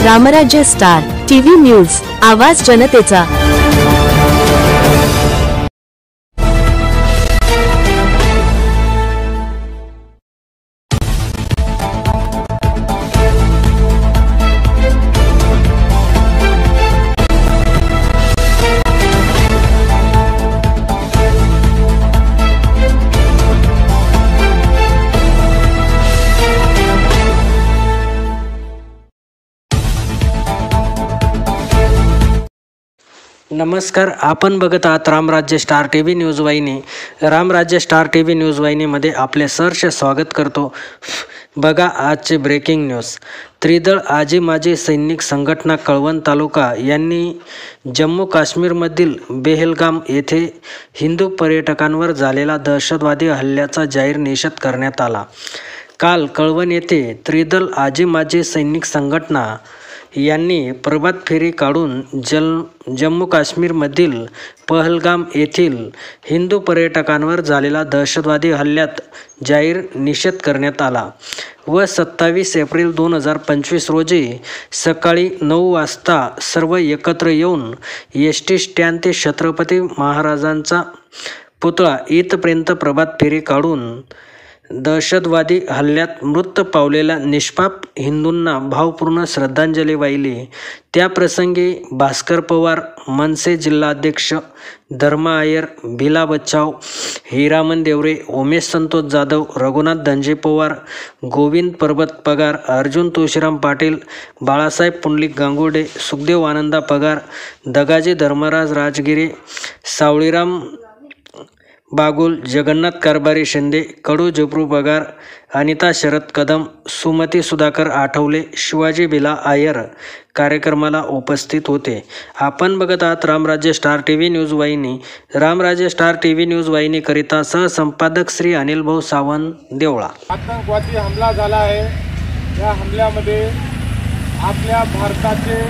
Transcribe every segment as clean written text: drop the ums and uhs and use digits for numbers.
रामराज्य star TV news, आवाज जनतेचा। नमस्कार, आपण बघत आहात रामराज्य स्टार टीव्ही न्यूज वाहिनी। रामराज्य स्टार टीव्ही न्यूज वाहिनीमध्ये आपले सहर्ष स्वागत करतो। बघा आजचे ब्रेकिंग न्यूज। त्रिदळ आजी माजी सैनिक संघटना कळवण तालुका यांनी जम्मू काश्मीरमधील बेहलगाम येथे हिंदू पर्यटकांवर झालेला दहशतवादी हल्ल्याचा जाहीर निषेध करण्यात आला। काल कळवण येथे त्रिदळ आजी माजी सैनिक संघटना यांनी प्रभात फेरी काढून जम्मू काश्मीरमधील पहलगाम येथील हिंदू पर्यटकांवर झालेला दहशतवादी हल्ल्यात जाहीर निषेध करण्यात आला व 27 एप्रिल 2025 रोजी सकाळी 9 वाजता सर्व एकत्र येऊन एसटी स्टँड ते छत्रपती महाराजांचा पुतळा इथपर्यंत प्रभात फेरी काढून दहशतवादी हल्ल्यात मृत पावलेल्या निष्पाप हिंदूंना भावपूर्ण श्रद्धांजली वाहिली। त्याप्रसंगी भास्कर पवार, मनसे जिल्हाध्यक्ष धर्मा आयर, भिला बच्चाव, हिरामन देवरे, उमेश संतोष जाधव, रघुनाथ धनजी पवार, गोविंद पर्वत पगार, अर्जुन तुळशीराम पाटील, बाळासाहेब पुंडलिक गांगुर्डे, सुखदेव आनंदा पगार, दगाजी धर्मराज राजगिरे, सावळीराम बागुल, जगन्नाथ कारभारी शिंदे, कडू जबरू पगार, अनिता शरद कदम, सुमती सुधाकर आठवले, शिवाजी भिला आयर कार्यक्रमाला उपस्थित होते। आपण बघत आहात रामराज्य स्टार टीव्ही न्यूज वाहिनी। रामराज्य स्टार टीव्ही न्यूज वाहिनी करिता सहसंपादक श्री अनिल भाऊ सावंत, देवळा। आतंकवादी हमला झाला आहे। या हमल्यामध्ये आपल्या भारताचे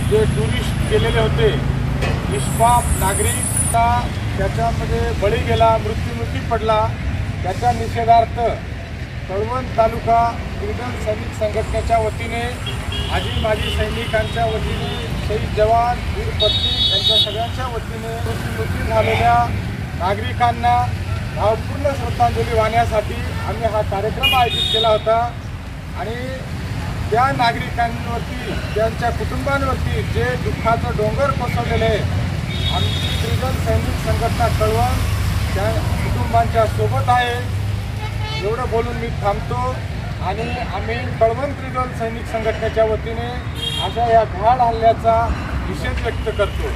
जे टुरिस्ट गेलेले होते निष्पाप नागरिक त्याच्यामध्ये बळी गेला, मृत्युमुखी पडला। त्याच्या निषेधार्थ कळवण तालुका त्रिदळ सैनिक संघटनेच्या वतीने आजी माजी सैनिकांच्या वतीने शहीद जवान वीर पत्नी यांच्या सगळ्यांच्या वतीने मृत्युमुखी झालेल्या नागरिकांना भावपूर्ण श्रद्धांजली वाहण्यासाठी आम्ही हा कार्यक्रम आयोजित केला होता। आणि त्या नागरिकांवरती त्यांच्या कुटुंबांवरती जे दुःखाचं डोंगर कोसळलेले आहे, आमची त्रिदळ सैनिक संघटना कळवण त्या कुटुंबांच्या सोबत आहे। एवढं बोलून मी थांबतो आणि आम्ही कळवण त्रिदळ सैनिक संघटनेच्या वतीने अशा या घाण हल्ल्याचा निषेध व्यक्त करतो।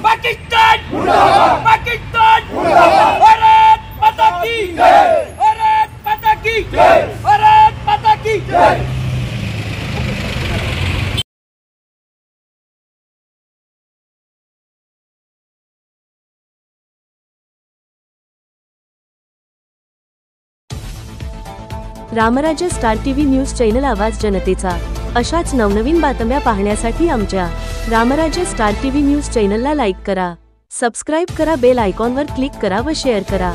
पाकिस्तान मुर्दाबाद, पाकिस्तान मुर्दाबाद, भारत माता की जय, भारत माता की जय, भारत माता की जय। रामराज्य स्टार टीव्ही न्यूज चॅनल, आवाज जनतेचा। अशाच नवनवीन बातम्या पाहण्यासाठी आमच्या रामराज्य स्टार टीव्ही न्यूज चॅनलला लाईक करा, सबस्क्राइब करा, बेल आयकॉनवर क्लिक करा व शेअर करा।